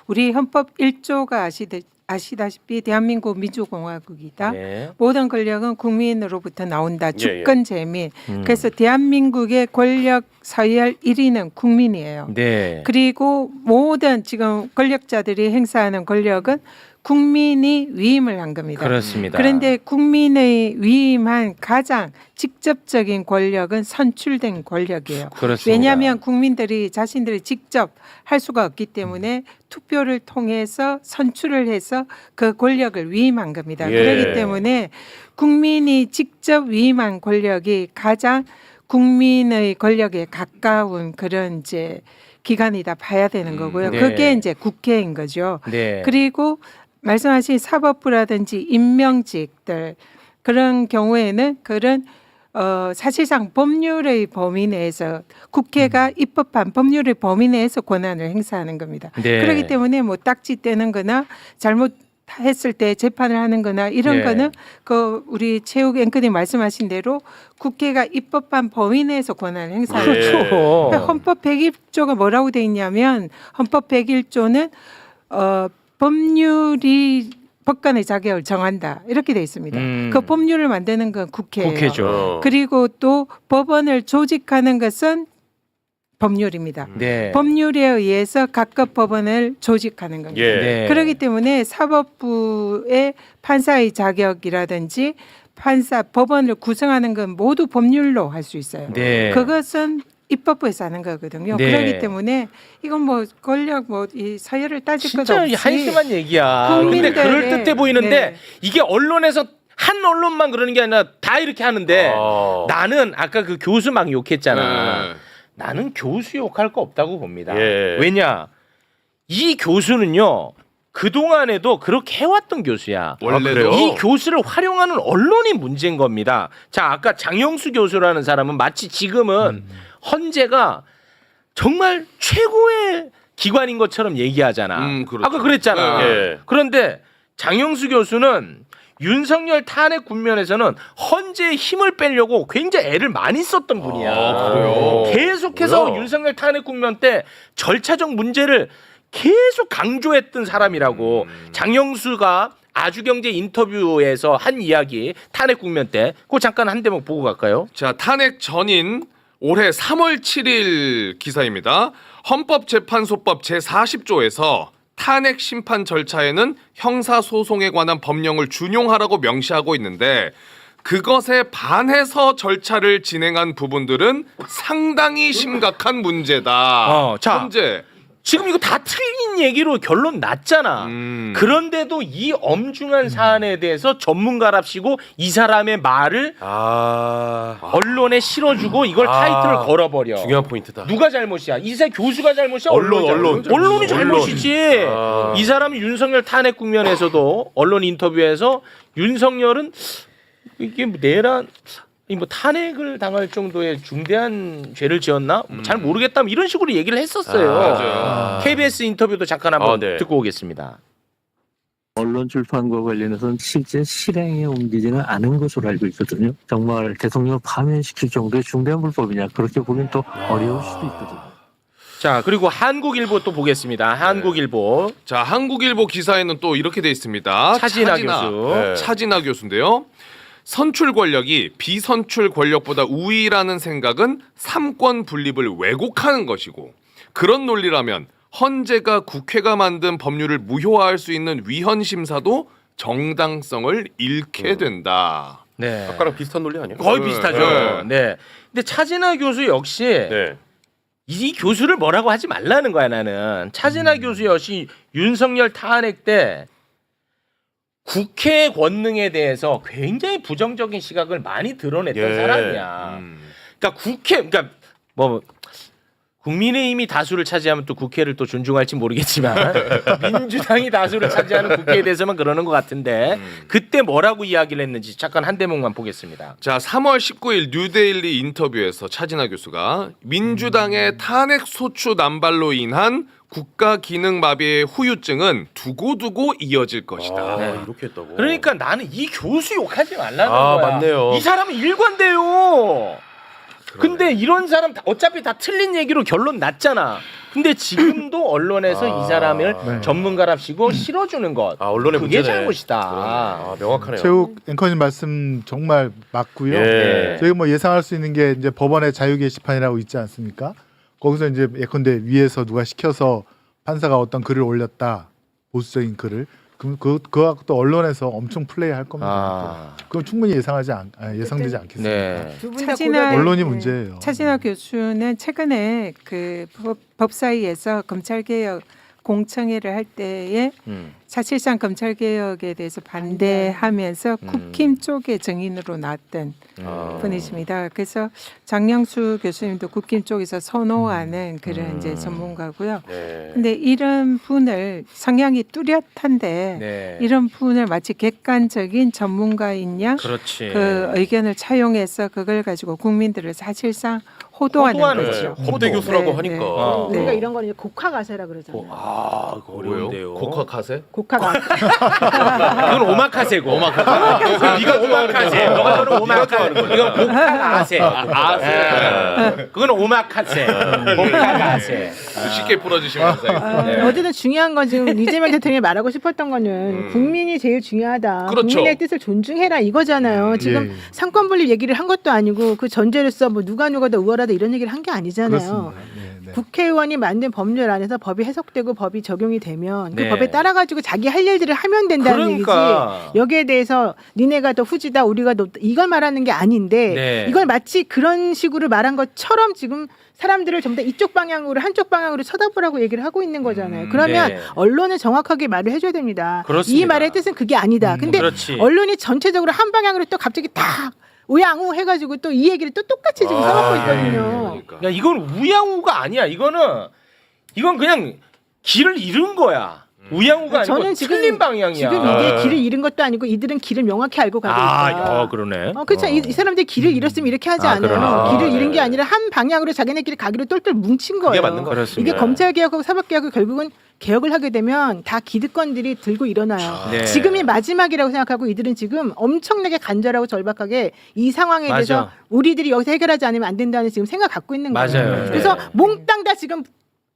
우리 헌법 1조가 아시다시피 대한민국 민주공화국이다. 네. 모든 권력은 국민으로부터 나온다. 예. 주권 재민. 그래서 대한민국의 권력 서열 1위는 국민이에요. 네. 그리고 모든 지금 권력자들이 행사하는 권력은 국민이 위임을 한 겁니다. 그렇습니다. 그런데 국민의 위임한 가장 직접적인 권력은 선출된 권력이에요. 그렇습니다. 왜냐하면 국민들이 자신들이 직접 할 수가 없기 때문에 투표를 통해서 선출을 해서 그 권력을 위임한 겁니다. 예. 그렇기 때문에 국민이 직접 위임한 권력이 가장 국민의 권력에 가까운 그런 이제 기관이다 봐야 되는 거고요. 네. 그게 이제 국회인 거죠. 네. 그리고 말씀하신 사법부라든지 임명직들 그런 경우에는 그런 사실상 법률의 범위 내에서 국회가 입법한 법률의 범위 내에서 권한을 행사하는 겁니다. 네. 그렇기 때문에 뭐 딱지 떼는 거나 잘못했을 때 재판을 하는 거나 이런 네. 거는 그 우리 최욱 앵커님 말씀하신 대로 국회가 입법한 범위 내에서 권한을 행사하는 예. 거죠. 그렇죠. 헌법 101조가 뭐라고 돼 있냐면 헌법 101조는 법률이 법관의 자격을 정한다 이렇게 돼 있습니다. 그 법률을 만드는 건 국회예요. 국회죠. 그리고 또 법원을 조직하는 것은 법률입니다. 네. 법률에 의해서 각급 법원을 조직하는 겁니다. 예. 네. 그렇기 때문에 사법부의 판사의 자격이라든지 법원을 구성하는 건 모두 법률로 할 수 있어요. 네. 그것은 입법부에서 하는 거거든요. 네. 그렇기 때문에 이건 뭐 권력 이 서열을 따질 것 진짜 없이 한심한 얘기야. 근데 국민들의- 그럴 듯해 보이는데 네. 이게 언론에서 한 언론만 그러는 게 아니라 다 이렇게 하는데 나는 아까 그 교수 막 욕했잖아. 네. 나는 교수 욕할 거 없다고 봅니다. 예. 왜냐? 이 교수는요. 그동안에도 그렇게 해왔던 교수야. 원래도. 그래요? 이 교수를 활용하는 언론이 문제인 겁니다. 자, 아까 장영수 교수라는 사람은 마치 지금은 헌재가 정말 최고의 기관인 것처럼 얘기하잖아. 그렇죠. 아까 그랬잖아. 예. 그런데 장영수 교수는 윤석열 탄핵 국면에서는 헌재의 힘을 빼려고 굉장히 애를 많이 썼던 분이야. 아, 그래요? 계속해서 뭐야? 윤석열 탄핵 국면 때 절차적 문제를 계속 강조했던 사람이라고. 장영수가 아주경제 인터뷰에서 한 이야기 탄핵 국면 때 그거 잠깐 한 대목 보고 갈까요? 자, 탄핵 전인 올해 3월 7일 기사입니다. 헌법재판소법 제40조에서 탄핵 심판 절차에는 형사소송에 관한 법령을 준용하라고 명시하고 있는데 그것에 반해서 절차를 진행한 부분들은 상당히 심각한 문제다. 자. 현재 지금 이거 다 틀린 얘기로 결론 났잖아. 그런데도 이 엄중한 사안에 대해서 전문가랍시고 이 사람의 말을 언론에 실어주고 이걸 타이틀을 걸어버려. 중요한 포인트다. 누가 잘못이야? 이세 교수가 잘못이야? 언론. 언론이 잘못이지. 아. 이 사람이 윤석열 탄핵 국면에서도 언론 인터뷰에서 윤석열은 이게 뭐 내란 뭐 탄핵을 당할 정도의 중대한 죄를 지었나? 잘 모르겠다. 이런 식으로 얘기를 했었어요. 맞아요. KBS 인터뷰도 잠깐 한번 네. 듣고 오겠습니다. 언론 출판과 관련해서는 실제 실행에 옮기지는 않은 것으로 알고 있거든요. 정말 대통령을 파면시킬 정도의 중대한 불법이냐 그렇게 보긴 또 어려울 수도 있거든요. 자, 그리고 한국일보 또 보겠습니다. 한국일보. 자, 한국일보 기사에는 또 이렇게 돼 있습니다. 차진아 교수. 네. 차진아 교수인데요. 선출 권력이 비선출 권력보다 우위라는 생각은 삼권 분립을 왜곡하는 것이고 그런 논리라면 헌재가 국회가 만든 법률을 무효화할 수 있는 위헌 심사도 정당성을 잃게 된다. 네. 아까랑 비슷한 논리 아니에요? 거의 비슷하죠. 네. 네. 근데 차진아 교수 역시 네. 이 교수를 뭐라고 하지 말라는 거야 나는. 차진아 교수 역시 윤석열 탄핵 때 국회 권능에 대해서 굉장히 부정적인 시각을 많이 드러냈던 예. 사람이야. 그러니까 그러니까 뭐 국민의힘이 다수를 차지하면 또 국회를 또 존중할지 모르겠지만 민주당이 다수를 차지하는 국회에 대해서만 그러는 것 같은데 그때 뭐라고 이야기를 했는지 잠깐 한 대목만 보겠습니다. 자, 3월 19일 뉴데일리 인터뷰에서 차진아 교수가 민주당의 탄핵 소추 남발로 인한 국가 기능 마비의 후유증은 두고두고 이어질 것이다. 아, 이렇게 했다고. 그러니까 나는 이 교수 욕하지 말라는 아, 거야. 맞네요. 이 사람은 일관돼요. 근데 이런 사람 어차피 다 틀린 얘기로 결론 났잖아. 근데 지금도 언론에서 이 사람을 네. 전문가랍시고 실어주는 것. 아, 언론의 그게 문제네. 잘못이다. 아, 명확하네요. 최욱 앵커님 말씀 정말 맞고요. 예. 저희가 뭐 예상할 수 있는 게 이제 법원의 자유 게시판이라고 있지 않습니까? 거기서 이제 예컨대 위에서 누가 시켜서 판사가 어떤 글을 올렸다, 보수적인 글을 그럼 그거 또 언론에서 엄청 플레이할 겁니다. 아. 그럼 충분히 예상되지 않겠습니까? 네. 차진아 언론이 문제예요. 차진아 교수는 최근에 그 법사위에서 검찰개혁 공청회를 할 때에 사실상 검찰개혁에 대해서 반대하면서 국힘 쪽의 정인으로 나왔던 분이십니다. 그래서 장영수 교수님도 국힘 쪽에서 선호하는 그런 이제 전문가고요. 네. 근데 이런 분을 성향이 뚜렷한데 네. 이런 분을 마치 객관적인 전문가인 양 그렇지. 그 의견을 차용해서 그걸 가지고 국민들을 사실상 호도하는 호도하는 거죠. 거죠. 호대 교수라고 네, 하니까. 네. 어. 우리가 네. 이런 거는 이제 곡화가세라 그러잖아요. 아, 그거 어려운데요. 곡화가세? 곡화가세. 그건 오마카세고. 오마카세. 네가 오마카세. 너가 오마카세. 이건 고카가세. 그건 오마카세. 고카가세. 쉽게 풀어주시면 감사하겠습니다. 어쨌든 중요한 건 지금 이재명 대통령이 말하고 싶었던 거는 국민이 제일 중요하다. 그렇죠. 국민의 뜻을 존중해라 이거잖아요. 지금 예. 상권분립 얘기를 한 것도 아니고 그 전제로서 뭐 누가 더 우월하다 이런 얘기를 한 게 아니잖아요. 그렇습니다. 네, 네. 국회의원이 만든 법률 안에서 법이 해석되고 법이 적용이 되면 네. 그 법에 따라 가지고 자기 할 일들을 하면 된다는 그러니까. 얘기지. 여기에 대해서 니네가 더 후지다 우리가 더 이걸 말하는 게 아닌데 네. 이걸 마치 그런 식으로 말한 것처럼 지금 사람들을 전부 다 이쪽 방향으로 한쪽 방향으로 쳐다보라고 얘기를 하고 있는 거잖아요. 그러면 네. 언론은 정확하게 말을 해줘야 됩니다. 그렇습니다. 이 말의 뜻은 그게 아니다. 근데 그렇지. 언론이 전체적으로 한 방향으로 또 갑자기 다 우양우 해가지고 또 이 얘기를 또 똑같이 지금 써먹고 있거든요. 야, 이건 우양우가 아니야. 이건 그냥 길을 잃은 거야. 우양우가 아니고 저는 지금 틀린 방향이야. 지금 이게 길을 잃은 것도 아니고 이들은 길을 명확히 알고 가고 있다. 그러네. 그렇죠. 이 사람들이 길을 잃었으면 이렇게 하지 않아요. 그러네. 길을 잃은 게 네. 아니라 한 방향으로 자기네끼리 가기로 똘똘 뭉친 거예요. 그게 맞는 거 그렇습니다. 이게 검찰개혁하고 사법개혁을 결국은 개혁을 하게 되면 다 기득권들이 들고 일어나요. 네. 지금이 마지막이라고 생각하고 이들은 지금 엄청나게 간절하고 절박하게 이 상황에 맞아. 대해서 우리들이 여기서 해결하지 않으면 안 된다는 지금 생각 갖고 있는 거예요. 맞아요. 그래서 네. 몽땅 다 지금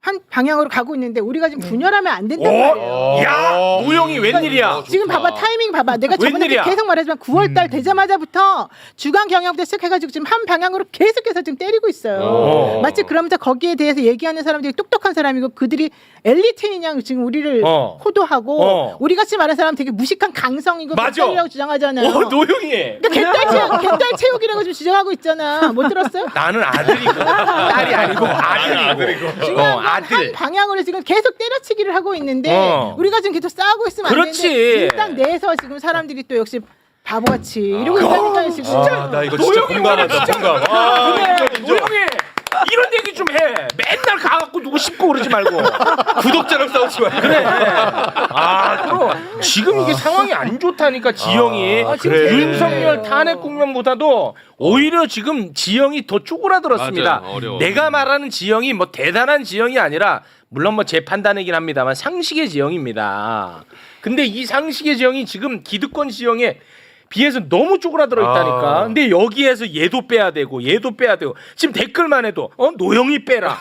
한 방향으로 가고 있는데 우리가 지금 분열하면 안 된단 말이에요. 야, 우영이 웬일이야? 지금 봐봐 타이밍 봐봐. 내가 저번에 웬일이야? 계속 말하지만 9월달 되자마자부터 주간 경영부터 시작해가지고 지금 한 방향으로 계속해서 지금 때리고 있어요. 마치 그러면서 거기에 대해서 얘기하는 사람들이 똑똑한 사람이고 그들이 엘리트인 양 지금 우리를 호도하고 우리 같이 말하는 사람 되게 무식한 강성이고 맞아. 개딸이라고 주장하잖아요. 노영이. 개딸 체육이라고 지금 주장하고 있잖아. 못 들었어요? 나는 아들이고 딸이 아니고 아들이고. 중요한 건 한 아들. 방향으로 지금 계속 때려치기를 하고 있는데 우리가 지금 계속 싸우고 있으면 안 그렇지. 되는데 일단 내에서 지금 사람들이 또 역시 바보같이 이러고 있다니까요 지금. 나 이거 진짜 공감한다. 공감. 노영이 이런 얘기 좀 해. 맨날 가갖고 누구 씹고 그러지 말고. 구독자랑 싸우지 말고. 그래. 그럼 지금 이게 상황이 안 좋다니까 지형이. 그래. 윤석열 탄핵 국면보다도 오히려 지금 지형이 더 쪼그라들었습니다. 맞아요. 어려워. 내가 말하는 지형이 뭐 대단한 지형이 아니라 물론 뭐 재판단이긴 합니다만 상식의 지형입니다. 근데 이 상식의 지형이 지금 기득권 지형에 비해서 너무 쪼그라들어 있다니까. 근데 여기에서 얘도 빼야 되고 지금 댓글만 해도 노영이 빼라,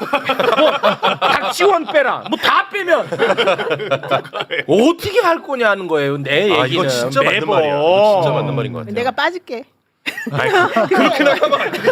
박지원 빼라, 뭐 다 빼면 어떻게 할 거냐는 거예요. 내 얘기는 이거 진짜 맞는 매번. 말이야. 이거 진짜 맞는 말인 것 같아. 내가 빠질게. 아니, 그렇게 나가면 안 되지.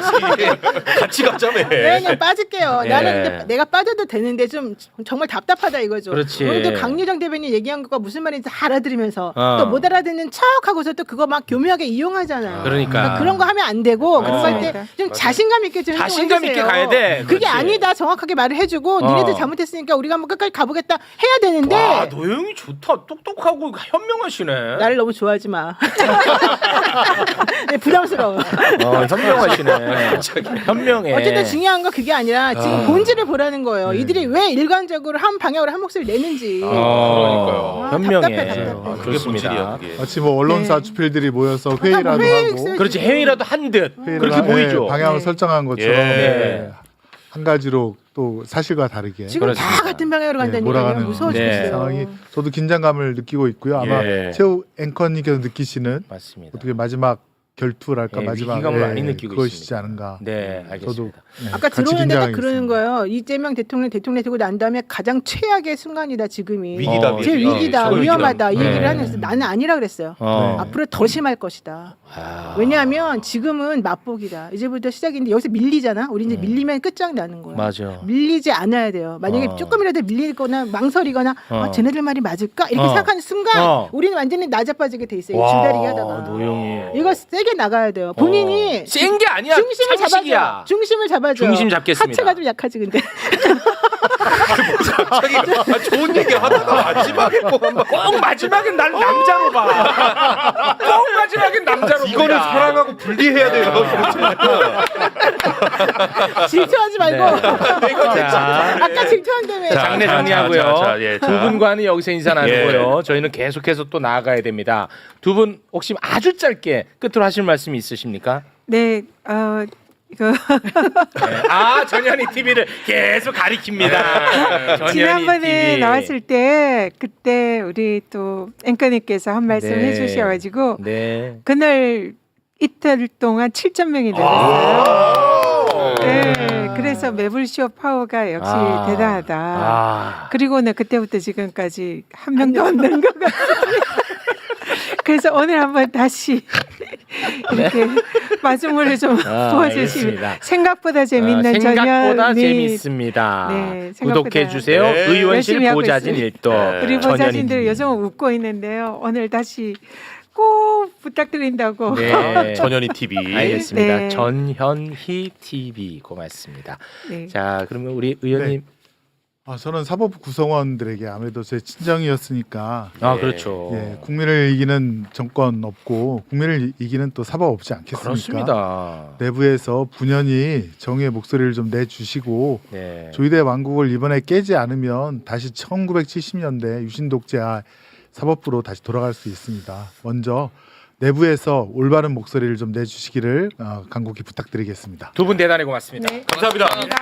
같이 가자며. 네, 그냥 빠질게요. 예. 나는 근데 내가 빠져도 되는데 좀 정말 답답하다 이거죠. 그렇지. 오늘도 강유정 대변인 얘기한 거가 무슨 말인지 알아들으면서 어. 또 못 알아듣는 척하고서 또 그거 막 교묘하게 이용하잖아요. 그러니까. 그런 거 하면 안 되고 그런 거 할 때 맞습니다. 좀 자신감 있게 좀 자신감 있게 행동해주세요. 가야 돼. 그게 그렇지. 아니다 정확하게 말을 해주고 어. 니네들 잘못했으니까 우리가 한번 끝까지 가보겠다 해야 되는데 와, 노영이 좋다. 똑똑하고 현명하시네. 나를 너무 좋아하지 마. 네, 부담스러워. 현명하시네. 현명해. 어쨌든 중요한 건 그게 아니라 지금 본질을 보라는 거예요. 이들이 왜 일관적으로 한 방향으로 한 목소리를 내는지. 그러니까요. 아, 현명해. 답답해, 답답해. 그게 그렇습니다. 본질이야, 그게. 마치 뭐 언론사 네. 주필들이 모여서 회의라도 회의 하고 그렇지, 회의라도 한 듯. 회의를 그렇게 하- 보이죠. 예, 방향을 네. 설정한 것처럼 예. 네. 한 가지로 또 사실과 다르게 지금 그렇습니다. 다 같은 방향으로 간다니까 몰아가는 무서워 네. 죽겠어요. 상황이 저도 긴장감을 느끼고 있고요. 아마 예. 최우 앵커님께서 느끼시는 맞습니다. 어떻게 마지막 결투랄까 예, 마지막 위기감을 많이 느끼고 그것이지 있습니다. 않은가. 네, 알겠습니다. 저도 네, 아까 같이 들어오는데 딱 긴장하고 그러는 있습니다. 거예요. 이재명 대통령 되고 난 다음에 가장 최악의 순간이다 지금이. 위기다, 제일 위기다, 최고 위험하다 이 네. 얘기를 하면서 나는 아니라 그랬어요. 어. 앞으로 더 심할 것이다. 아. 왜냐하면 지금은 맛보기다. 이제부터 시작인데 여기서 밀리잖아. 우리 이제 밀리면 끝장나는 거야. 맞아. 밀리지 않아야 돼요. 만약에 어. 조금이라도 밀리거나 망설이거나 아, 쟤네들 말이 맞을까 이렇게 어. 생각하는 순간 어. 우리는 완전히 낮아빠지게 돼 있어요. 와, 줄다리기 하다가. 노영이. 이거 세게 나가야 돼요. 본인이 센 게 아니야. 중심을 상식이야. 잡아줘. 중심을 잡아줘. 중심 잡겠습니다. 하체가 좀 약하지 근데. 갑자기 좋은 얘기 하다가 마지막에 꼭 마지막엔 날 남자로 봐. 꼭 마지막엔 남자로 봐. 이거는 사랑하고 분리해야 돼요. 질투하지 말고. 자, 아까 질투한다며. 자, 장례 정리하고요. 예, 두 분과는 여기서 인사 나누고요. 저희는 계속해서 또 나아가야 됩니다. 두 분 혹시 아주 짧게 끝으로 하실 말씀이 있으십니까? 네, 이거 네. 아, 전현희 TV를 계속 가리킵니다. 전현희 지난번에 TV. 나왔을 때 그때 우리 또 앵커님께서 한 말씀 네. 해주셔가지고 네. 그날 이틀 동안 7,000명이 늘었어요. 네, 그래서 매불쇼 파워가 역시 아. 대단하다. 아. 그리고는 그때부터 지금까지 한 명도 안 는 것 같습니다. 그래서 오늘 한번 다시 이렇게 마중물을 좀 부어주시면 알겠습니다. 생각보다 재밌는 생각보다 전현이 재밌습니다. 네, 생각보다. 구독해 주세요. 네. 의원실 열심히 하고 보좌진 있어요. 일도 우리 전현희 보좌진들 TV. 요즘 웃고 있는데요. 오늘 다시 꼭 부탁드린다고. 네. 전현희 TV. 알겠습니다. 네. 전현희 TV 고맙습니다. 네. 자, 그러면 우리 의원님. 저는 사법부 구성원들에게 아무래도 제 친정이었으니까 아, 네. 그렇죠. 예, 국민을 이기는 정권 없고 국민을 이기는 또 사법 없지 않겠습니까? 그렇습니다. 내부에서 분연히 정의의 목소리를 좀 내주시고 네. 조이대 왕국을 이번에 깨지 않으면 다시 1970년대 유신 독재와 사법부로 다시 돌아갈 수 있습니다. 먼저 내부에서 올바른 목소리를 좀 내주시기를 간곡히 부탁드리겠습니다. 두 분 대단히 고맙습니다. 네. 감사합니다. 감사합니다.